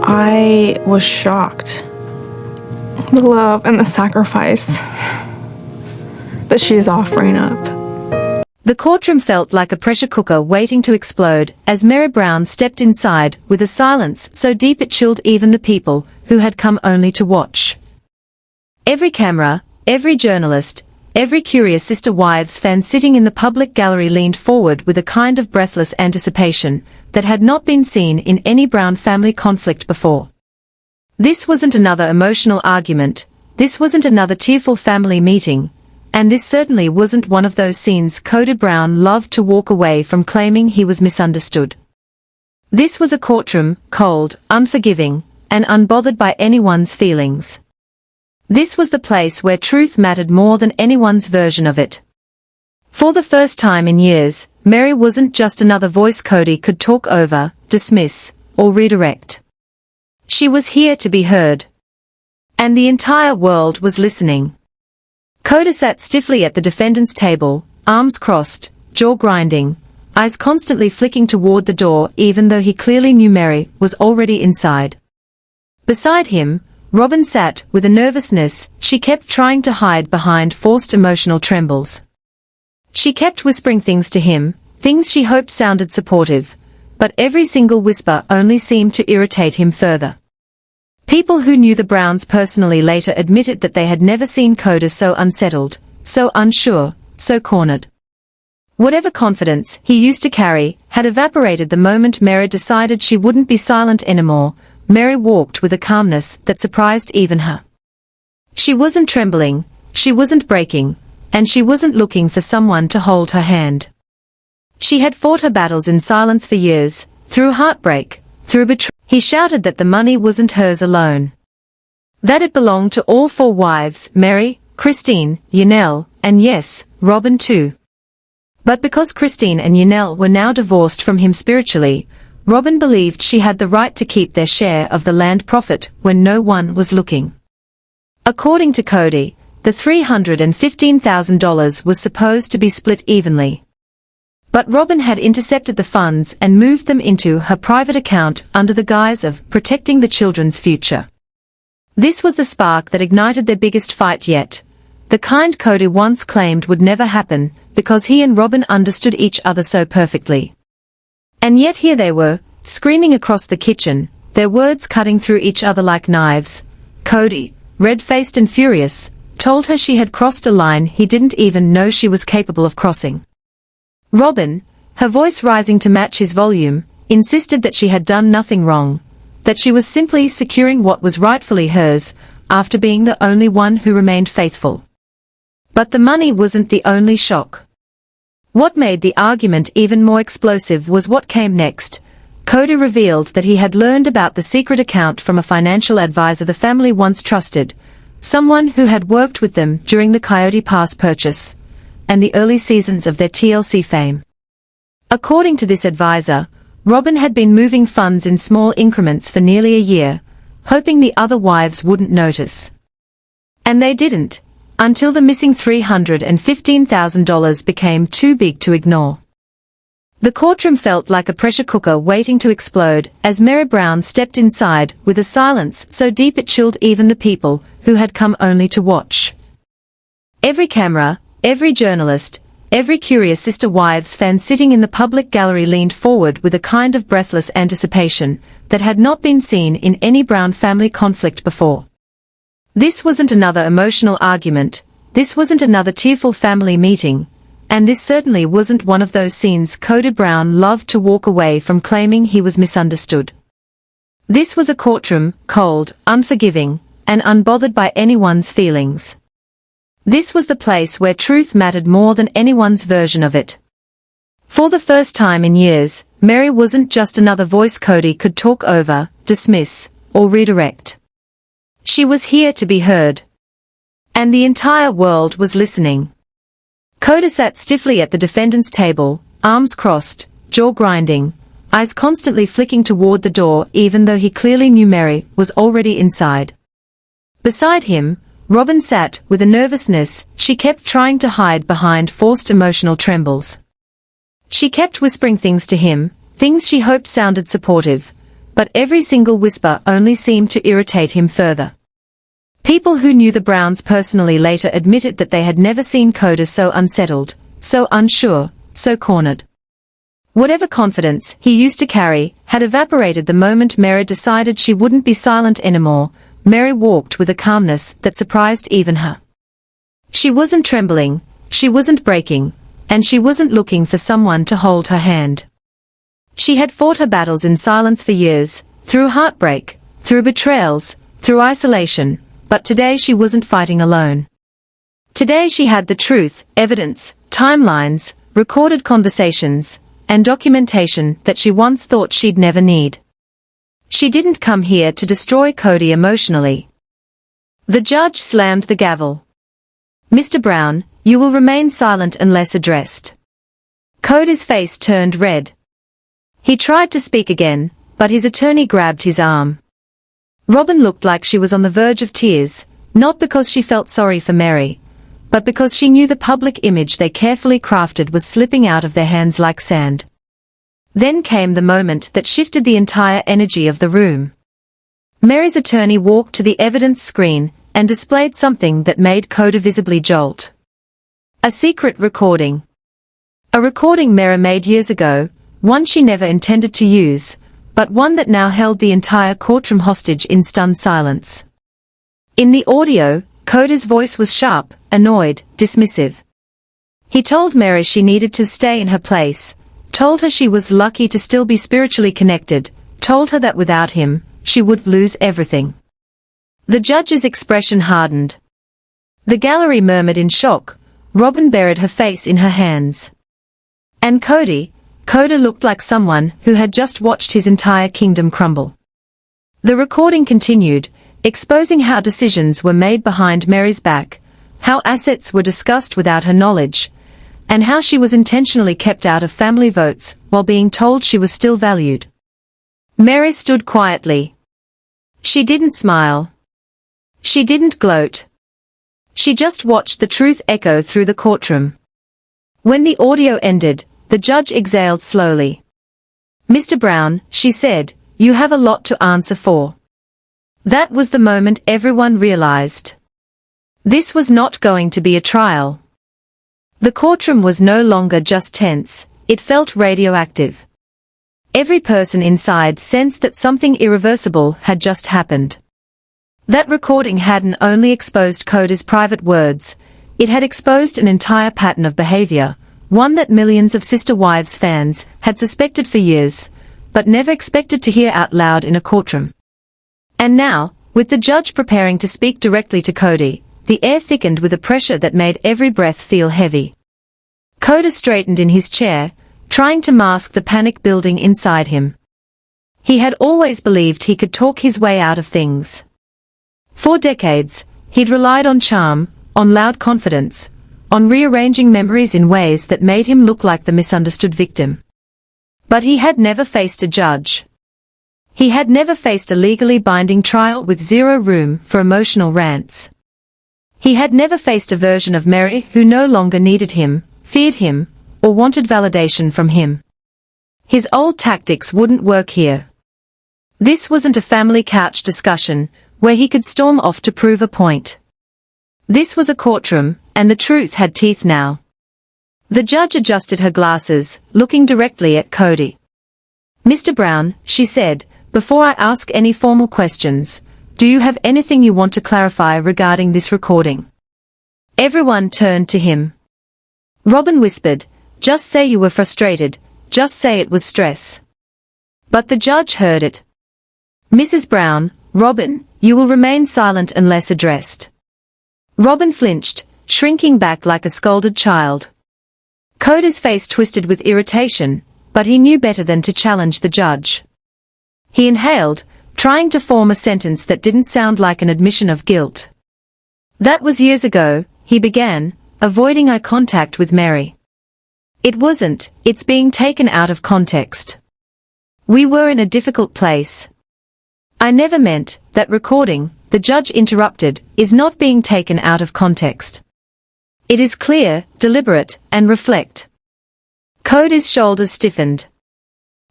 I was shocked. The love and the sacrifice that she's offering up. The courtroom felt like a pressure cooker waiting to explode as Meri Brown stepped inside with a silence so deep it chilled even the people who had come only to watch. Every camera, every journalist, every curious Sister Wives fan sitting in the public gallery leaned forward with a kind of breathless anticipation that had not been seen in any Brown family conflict before. This wasn't another emotional argument, this wasn't another tearful family meeting, and this certainly wasn't one of those scenes Kody Brown loved to walk away from claiming he was misunderstood. This was a courtroom, cold, unforgiving, and unbothered by anyone's feelings. This was the place where truth mattered more than anyone's version of it. For the first time in years, Meri wasn't just another voice Kody could talk over, dismiss, or redirect. She was here to be heard. And the entire world was listening. Kody sat stiffly at the defendant's table, arms crossed, jaw grinding, eyes constantly flicking toward the door even though he clearly knew Meri was already inside. Beside him, Robyn sat with a nervousness she kept trying to hide behind forced emotional trembles. She kept whispering things to him, things she hoped sounded supportive, but every single whisper only seemed to irritate him further. People who knew the Browns personally later admitted that they had never seen Kody so unsettled, so unsure, so cornered. Whatever confidence he used to carry had evaporated the moment Meri decided she wouldn't be silent anymore. Meri walked with a calmness that surprised even her. She wasn't trembling, she wasn't breaking, and she wasn't looking for someone to hold her hand. She had fought her battles in silence for years, through heartbreak, through betrayal. He shouted that the money wasn't hers alone. That it belonged to all four wives, Meri, Christine, Yanel, and yes, Robyn too. But because Christine and Yanel were now divorced from him spiritually, Robyn believed she had the right to keep their share of the land profit when no one was looking. According to Kody, the $315,000 was supposed to be split evenly. But Robyn had intercepted the funds and moved them into her private account under the guise of protecting the children's future. This was the spark that ignited their biggest fight yet, the kind Kody once claimed would never happen because he and Robyn understood each other so perfectly. And yet here they were, screaming across the kitchen, their words cutting through each other like knives. Kody, red-faced and furious, told her she had crossed a line he didn't even know she was capable of crossing. Robyn, her voice rising to match his volume, insisted that she had done nothing wrong, that she was simply securing what was rightfully hers, after being the only one who remained faithful. But the money wasn't the only shock. What made the argument even more explosive was what came next. Kody revealed that he had learned about the secret account from a financial advisor the family once trusted, someone who had worked with them during the Coyote Pass purchase and the early seasons of their TLC fame. According to this advisor, Robyn had been moving funds in small increments for nearly a year, hoping the other wives wouldn't notice. And they didn't, until the missing $315,000 became too big to ignore. The courtroom felt like a pressure cooker waiting to explode as Meri Brown stepped inside with a silence so deep it chilled even the people who had come only to watch. Every camera, every journalist, every curious Sister Wives fan sitting in the public gallery leaned forward with a kind of breathless anticipation that had not been seen in any Brown family conflict before. This wasn't another emotional argument, this wasn't another tearful family meeting, and this certainly wasn't one of those scenes Kody Brown loved to walk away from claiming he was misunderstood. This was a courtroom, cold, unforgiving, and unbothered by anyone's feelings. This was the place where truth mattered more than anyone's version of it. For the first time in years, Meri wasn't just another voice Kody could talk over, dismiss, or redirect. She was here to be heard. And the entire world was listening. Kody sat stiffly at the defendant's table, arms crossed, jaw grinding, eyes constantly flicking toward the door even though he clearly knew Meri was already inside. Beside him, Robyn sat with a nervousness she kept trying to hide behind forced emotional trembles. She kept whispering things to him, things she hoped sounded supportive, but every single whisper only seemed to irritate him further. People who knew the Browns personally later admitted that they had never seen Kody so unsettled, so unsure, so cornered. Whatever confidence he used to carry had evaporated the moment Meri decided she wouldn't be silent anymore. Meri walked with a calmness that surprised even her. She wasn't trembling, she wasn't breaking, and she wasn't looking for someone to hold her hand. She had fought her battles in silence for years, through heartbreak, through betrayals, through isolation, but today she wasn't fighting alone. Today she had the truth, evidence, timelines, recorded conversations, and documentation that she once thought she'd never need. She didn't come here to destroy Kody emotionally. The judge slammed the gavel. "Mr. Brown, you will remain silent unless addressed." Kody's face turned red. He tried to speak again, but his attorney grabbed his arm. Robyn looked like she was on the verge of tears, not because she felt sorry for Meri, but because she knew the public image they carefully crafted was slipping out of their hands like sand. Then came the moment that shifted the entire energy of the room. Meri's attorney walked to the evidence screen and displayed something that made Kody visibly jolt. A secret recording. A recording Meri made years ago, one she never intended to use, but one that now held the entire courtroom hostage in stunned silence. In the audio, Kody's voice was sharp, annoyed, dismissive. He told Meri she needed to stay in her place, told her she was lucky to still be spiritually connected, told her that without him, she would lose everything. The judge's expression hardened. The gallery murmured in shock. Robyn buried her face in her hands. And Kody looked like someone who had just watched his entire kingdom crumble. The recording continued, exposing how decisions were made behind Meri's back, how assets were discussed without her knowledge, and how she was intentionally kept out of family votes while being told she was still valued. Meri stood quietly. She didn't smile. She didn't gloat. She just watched the truth echo through the courtroom. When the audio ended, the judge exhaled slowly. "Mr. Brown," she said, "you have a lot to answer for." That was the moment everyone realized. This was not going to be a trial. The courtroom was no longer just tense, it felt radioactive. Every person inside sensed that something irreversible had just happened. That recording hadn't only exposed Kody's private words, it had exposed an entire pattern of behavior, one that millions of Sister Wives fans had suspected for years, but never expected to hear out loud in a courtroom. And now, with the judge preparing to speak directly to Kody, the air thickened with a pressure that made every breath feel heavy. Kody straightened in his chair, trying to mask the panic building inside him. He had always believed he could talk his way out of things. For decades, he'd relied on charm, on loud confidence, on rearranging memories in ways that made him look like the misunderstood victim. But he had never faced a judge. He had never faced a legally binding trial with zero room for emotional rants. He had never faced a version of Meri who no longer needed him, feared him, or wanted validation from him. His old tactics wouldn't work here. This wasn't a family couch discussion, where he could storm off to prove a point. This was a courtroom, and the truth had teeth now. The judge adjusted her glasses, looking directly at Kody. "Mr. Brown," she said, "before I ask any formal questions, do you have anything you want to clarify regarding this recording?" Everyone turned to him. Robyn whispered, "Just say you were frustrated, just say it was stress." But the judge heard it. "Mrs. Brown, Robyn, you will remain silent unless addressed." Robyn flinched, shrinking back like a scolded child. Kody's face twisted with irritation, but he knew better than to challenge the judge. He inhaled, trying to form a sentence that didn't sound like an admission of guilt. "That was years ago," he began, avoiding eye contact with Meri. "It wasn't, it's being taken out of context. We were in a difficult place." "I never meant, that recording," the judge interrupted, "is not being taken out of context. It is clear, deliberate, and reflect." Kody's shoulders stiffened.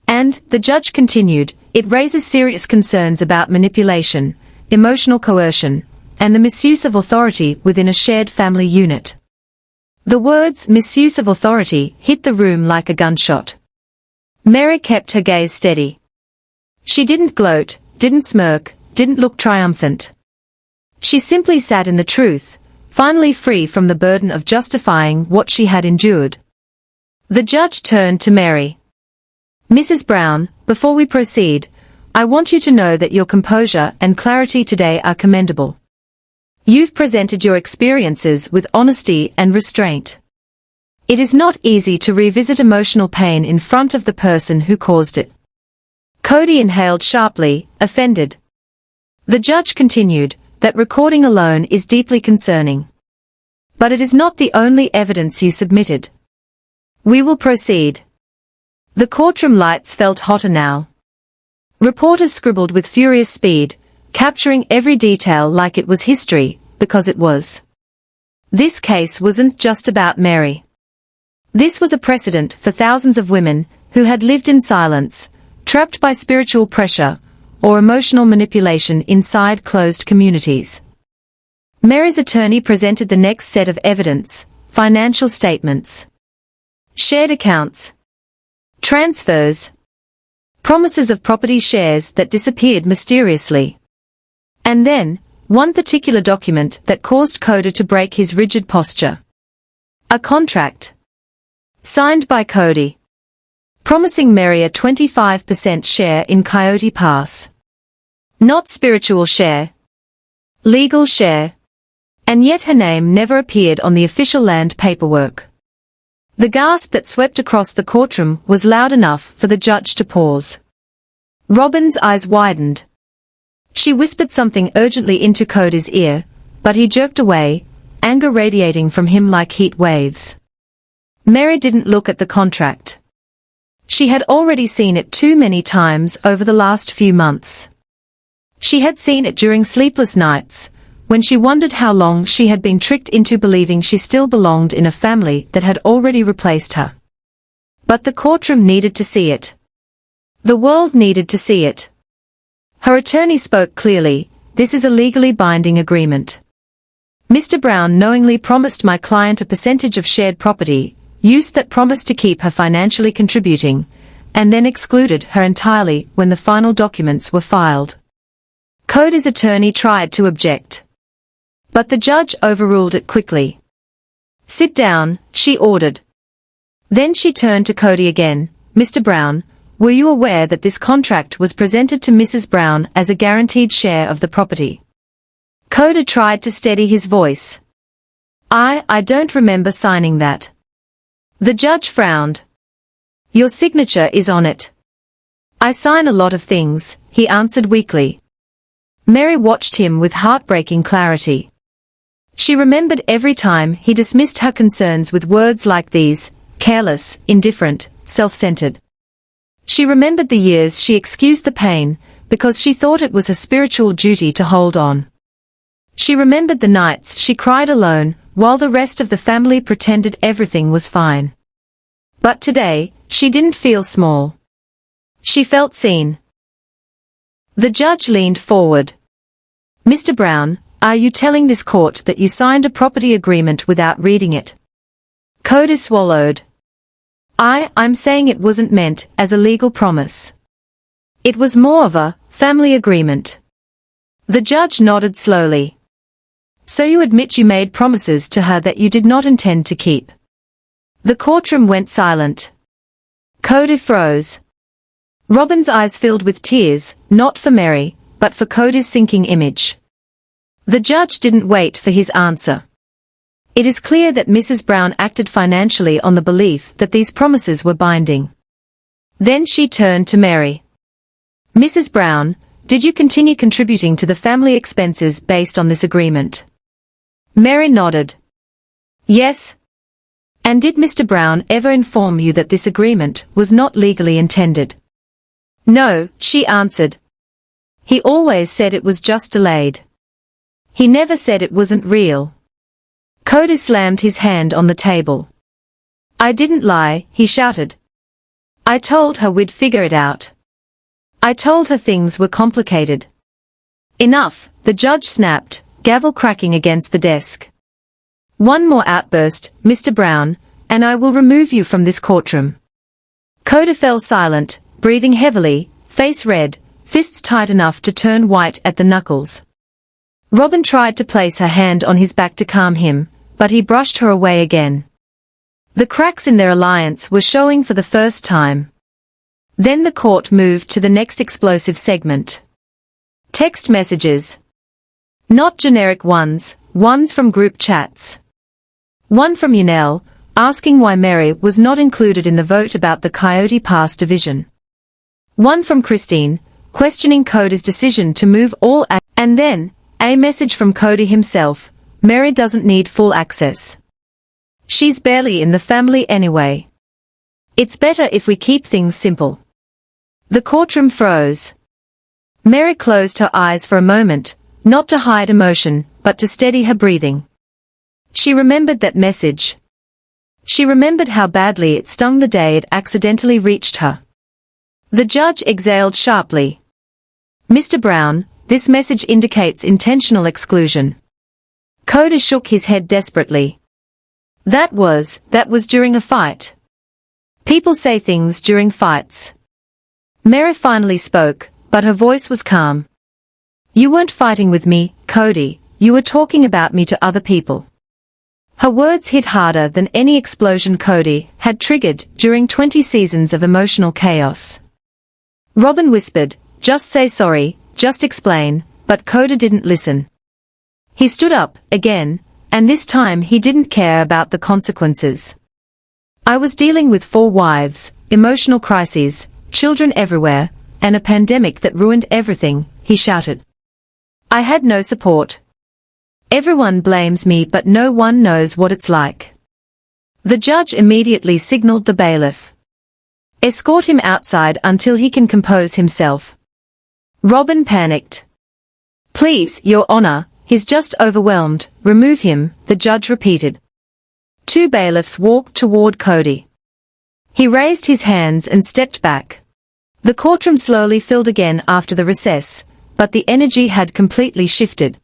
"And," the judge continued, It raises serious concerns about manipulation, emotional coercion, and the misuse of authority within a shared family unit. The words misuse of authority hit the room like a gunshot. Meri kept her gaze steady. She didn't gloat, didn't smirk, didn't look triumphant. She simply sat in the truth, finally free from the burden of justifying what she had endured. The judge turned to Meri. Mrs. Brown, before we proceed, I want you to know that your composure and clarity today are commendable. You've presented your experiences with honesty and restraint. It is not easy to revisit emotional pain in front of the person who caused it. Kody inhaled sharply, offended. The judge continued, that recording alone is deeply concerning. But it is not the only evidence you submitted. We will proceed. The courtroom lights felt hotter now. Reporters scribbled with furious speed, capturing every detail like it was history, because it was. This case wasn't just about Meri. This was a precedent for thousands of women who had lived in silence, trapped by spiritual pressure or emotional manipulation inside closed communities. Meri's attorney presented the next set of evidence: financial statements, shared accounts, transfers, promises of property shares that disappeared mysteriously. And then, one particular document that caused Kody to break his rigid posture. A contract. Signed by Kody. Promising Meri a 25% share in Coyote Pass. Not spiritual share. Legal share. And yet her name never appeared on the official land paperwork. The gasp that swept across the courtroom was loud enough for the judge to pause. Robyn's eyes widened. She whispered something urgently into Kody's ear, but he jerked away, anger radiating from him like heat waves. Meri didn't look at the contract. She had already seen it too many times over the last few months. She had seen it during sleepless nights, when she wondered how long she had been tricked into believing she still belonged in a family that had already replaced her. But the courtroom needed to see it. The world needed to see it. Her attorney spoke clearly, this is a legally binding agreement. Mr. Brown knowingly promised my client a percentage of shared property, use that promised to keep her financially contributing, and then excluded her entirely when the final documents were filed. Kody's attorney tried to object. But the judge overruled it quickly. Sit down, she ordered. Then she turned to Kody again. Mr. Brown, were you aware that this contract was presented to Mrs. Brown as a guaranteed share of the property? Kody tried to steady his voice. I don't remember signing that. The judge frowned. Your signature is on it. I sign a lot of things, he answered weakly. Meri watched him with heartbreaking clarity. She remembered every time he dismissed her concerns with words like these: careless, indifferent, self-centered. She remembered the years she excused the pain, because she thought it was her spiritual duty to hold on. She remembered the nights she cried alone, while the rest of the family pretended everything was fine. But today, she didn't feel small. She felt seen. The judge leaned forward. Mr. Brown, are you telling this court that you signed a property agreement without reading it? Kody swallowed. I'm saying it wasn't meant as a legal promise. It was more of a family agreement. The judge nodded slowly. So you admit you made promises to her that you did not intend to keep. The courtroom went silent. Kody froze. Robyn's eyes filled with tears, not for Meri, but for Kody's sinking image. The judge didn't wait for his answer. It is clear that Mrs. Brown acted financially on the belief that these promises were binding. Then she turned to Meri. Mrs. Brown, did you continue contributing to the family expenses based on this agreement? Meri nodded. Yes. And did Mr. Brown ever inform you that this agreement was not legally intended? No, she answered. He always said it was just delayed. He never said it wasn't real. Kody slammed his hand on the table. I didn't lie, he shouted. I told her we'd figure it out. I told her things were complicated. Enough, the judge snapped, gavel cracking against the desk. One more outburst, Mr. Brown, and I will remove you from this courtroom. Kody fell silent, breathing heavily, face red, fists tight enough to turn white at the knuckles. Robyn tried to place her hand on his back to calm him, but he brushed her away again. The cracks in their alliance were showing for the first time. Then the court moved to the next explosive segment. Text messages. Not generic ones from group chats. One from Yanel, asking why Meri was not included in the vote about the Coyote Pass division. One from Christine, questioning Kody's decision to move all and then, a message from Kody himself, Meri doesn't need full access. She's barely in the family anyway. It's better if we keep things simple. The courtroom froze. Meri closed her eyes for a moment, not to hide emotion, but to steady her breathing. She remembered that message. She remembered how badly it stung the day it accidentally reached her. The judge exhaled sharply. Mr. Brown, this message indicates intentional exclusion. Kody shook his head desperately. That was during a fight. People say things during fights. Meri finally spoke, but her voice was calm. You weren't fighting with me, Kody, you were talking about me to other people. Her words hit harder than any explosion Kody had triggered during 20 seasons of emotional chaos. Robyn whispered, just say sorry, just explain, but Kody didn't listen. He stood up, again, and this time he didn't care about the consequences. I was dealing with 4 wives, emotional crises, children everywhere, and a pandemic that ruined everything, he shouted. I had no support. Everyone blames me but no one knows what it's like. The judge immediately signaled the bailiff. Escort him outside until he can compose himself. Robyn panicked. Please, Your Honor, he's just overwhelmed, remove him, the judge repeated. 2 bailiffs walked toward Kody. He raised his hands and stepped back. The courtroom slowly filled again after the recess, but the energy had completely shifted.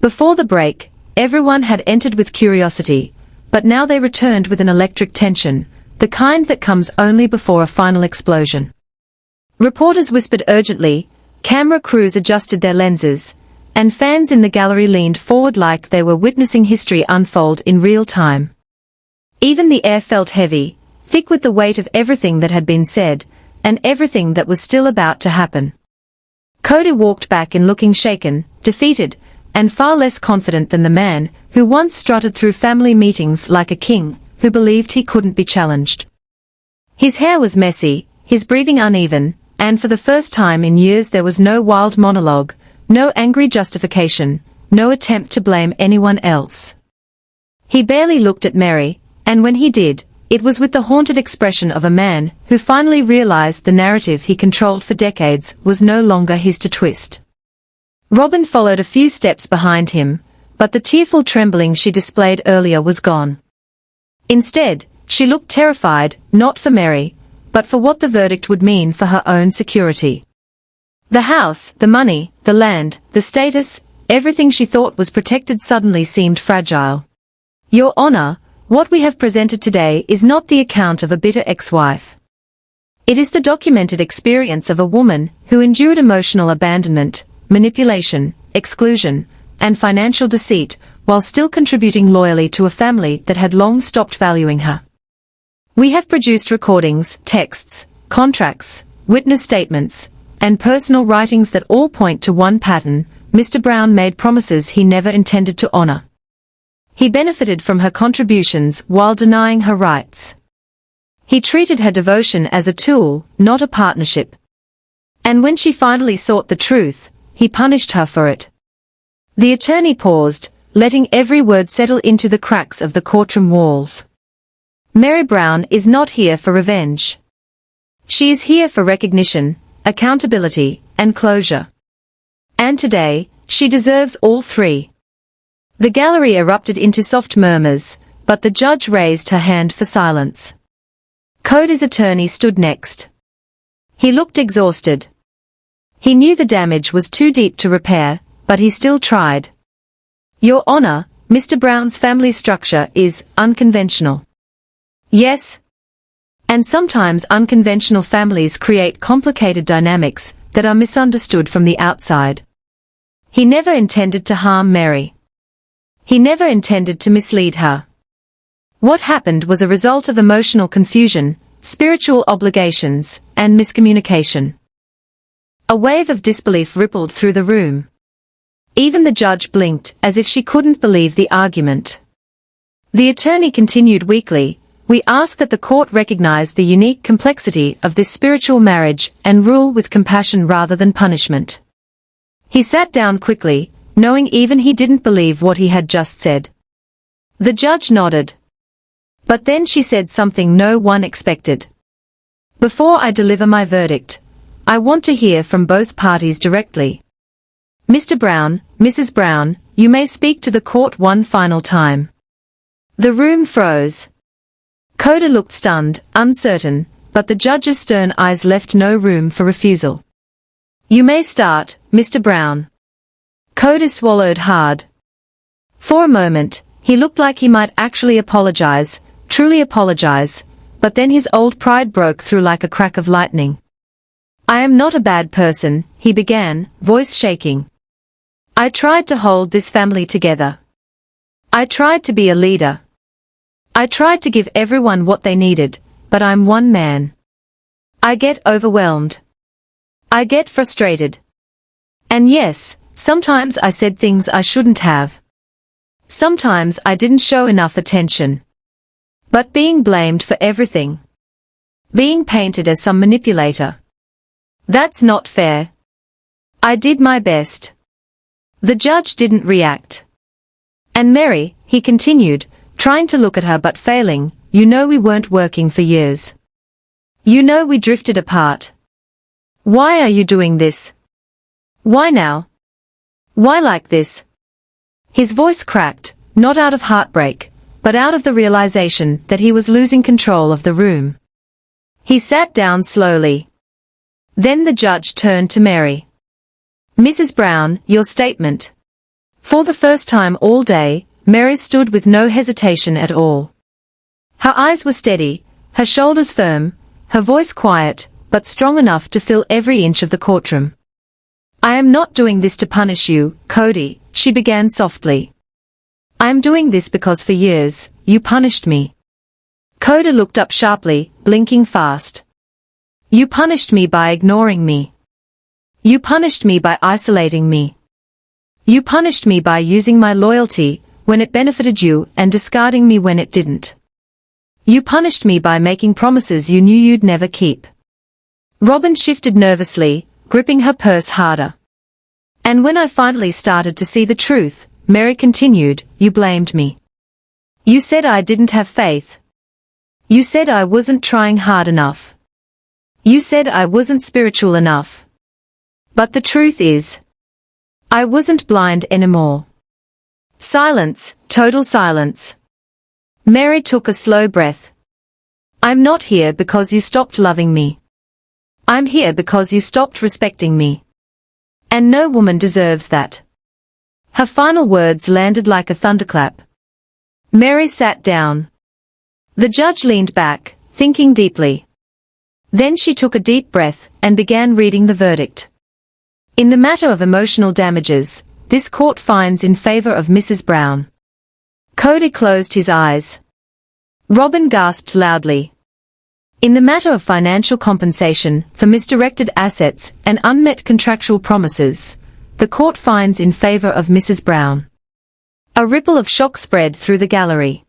Before the break, everyone had entered with curiosity, but now they returned with an electric tension, the kind that comes only before a final explosion. Reporters whispered urgently, camera crews adjusted their lenses, and fans in the gallery leaned forward like they were witnessing history unfold in real time. Even the air felt heavy, thick with the weight of everything that had been said, and everything that was still about to happen. Kody walked back in looking shaken, defeated, and far less confident than the man who once strutted through family meetings like a king, who believed he couldn't be challenged. His hair was messy, his breathing uneven, and for the first time in years there was no wild monologue, no angry justification, no attempt to blame anyone else. He barely looked at Meri, and when he did, it was with the haunted expression of a man who finally realized the narrative he controlled for decades was no longer his to twist. Robyn followed a few steps behind him, but the tearful trembling she displayed earlier was gone. Instead, she looked terrified, not for Meri, but for what the verdict would mean for her own security. The house, the money, the land, the status, everything she thought was protected suddenly seemed fragile. Your Honor, what we have presented today is not the account of a bitter ex-wife. It is the documented experience of a woman who endured emotional abandonment, manipulation, exclusion, and financial deceit, while still contributing loyally to a family that had long stopped valuing her. We have produced recordings, texts, contracts, witness statements, and personal writings that all point to one pattern: Mr. Brown made promises he never intended to honor. He benefited from her contributions while denying her rights. He treated her devotion as a tool, not a partnership. And when she finally sought the truth, he punished her for it. The attorney paused, letting every word settle into the cracks of the courtroom walls. Meri Brown is not here for revenge. She is here for recognition, accountability, and closure. And today, she deserves all 3. The gallery erupted into soft murmurs, but the judge raised her hand for silence. Kody's attorney stood next. He looked exhausted. He knew the damage was too deep to repair, but he still tried. Your Honor, Mr. Brown's family structure is unconventional. Yes. And sometimes unconventional families create complicated dynamics that are misunderstood from the outside. He never intended to harm Meri. He never intended to mislead her. What happened was a result of emotional confusion, spiritual obligations, and miscommunication. A wave of disbelief rippled through the room. Even the judge blinked, as if she couldn't believe the argument. The attorney continued weakly, "We ask that the court recognize the unique complexity of this spiritual marriage and rule with compassion rather than punishment." He sat down quickly, knowing even he didn't believe what he had just said. The judge nodded. But then she said something no one expected. "Before I deliver my verdict, I want to hear from both parties directly. Mr. Brown, Mrs. Brown, you may speak to the court one final time." The room froze. Kody looked stunned, uncertain, but the judge's stern eyes left no room for refusal. "You may start, Mr. Brown." Kody swallowed hard. For a moment, he looked like he might actually apologize, truly apologize, but then his old pride broke through like a crack of lightning. "I am not a bad person," he began, voice shaking. "I tried to hold this family together. I tried to be a leader. I tried to give everyone what they needed, but I'm one man. I get overwhelmed. I get frustrated. And yes, sometimes I said things I shouldn't have. Sometimes I didn't show enough attention. But being blamed for everything. Being painted as some manipulator. That's not fair. I did my best." The judge didn't react. "And Meri," he continued, trying to look at her but failing, "you know we weren't working for years. You know we drifted apart. Why are you doing this? Why now? Why like this?" His voice cracked, not out of heartbreak, but out of the realization that he was losing control of the room. He sat down slowly. Then the judge turned to Meri. "Mrs. Brown, your statement." For the first time all day, Meri stood with no hesitation at all. Her eyes were steady, her shoulders firm, her voice quiet, but strong enough to fill every inch of the courtroom. "I am not doing this to punish you, Kody," she began softly. "I am doing this because for years, you punished me." Kody looked up sharply, blinking fast. "You punished me by ignoring me. You punished me by isolating me. You punished me by using my loyalty when it benefited you and discarding me when it didn't. You punished me by making promises you knew you'd never keep." Robyn shifted nervously, gripping her purse harder. "And when I finally started to see the truth," Meri continued, "you blamed me. You said I didn't have faith. You said I wasn't trying hard enough. You said I wasn't spiritual enough. But the truth is, I wasn't blind anymore." Silence, total silence. Meri took a slow breath. "I'm not here because you stopped loving me. I'm here because you stopped respecting me. And no woman deserves that." Her final words landed like a thunderclap. Meri sat down. The judge leaned back, thinking deeply. Then she took a deep breath and began reading the verdict. In the matter of emotional damages, this court finds in favor of Mrs. Brown. Kody closed his eyes. Robyn gasped loudly. In the matter of financial compensation for misdirected assets and unmet contractual promises, the court finds in favor of Mrs. Brown. A ripple of shock spread through the gallery.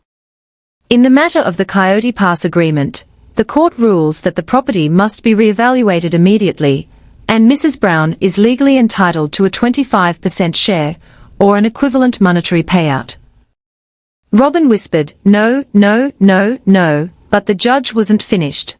In the matter of the Coyote Pass agreement, the court rules that the property must be reevaluated immediately, and Mrs. Brown is legally entitled to a 25% share, or an equivalent monetary payout. Robyn whispered, "No, no, no, no," but the judge wasn't finished.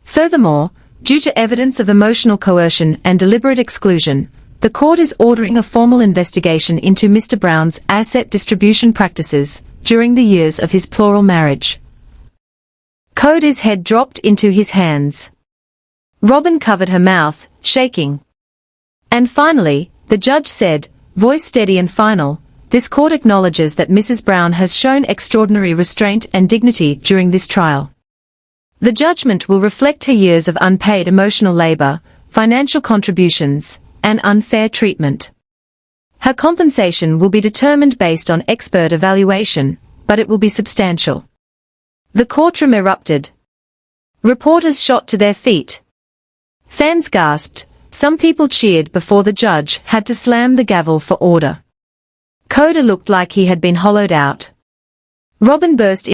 Furthermore, due to evidence of emotional coercion and deliberate exclusion, the court is ordering a formal investigation into Mr. Brown's asset distribution practices during the years of his plural marriage. Kody's head dropped into his hands. Robyn covered her mouth, shaking. And finally, the judge said, voice steady and final, "This court acknowledges that Mrs. Brown has shown extraordinary restraint and dignity during this trial. The judgment will reflect her years of unpaid emotional labor, financial contributions, and unfair treatment. Her compensation will be determined based on expert evaluation, but it will be substantial." The courtroom erupted. Reporters shot to their feet. Fans gasped. Some people cheered before the judge had to slam the gavel for order. Kody looked like he had been hollowed out. Robyn burst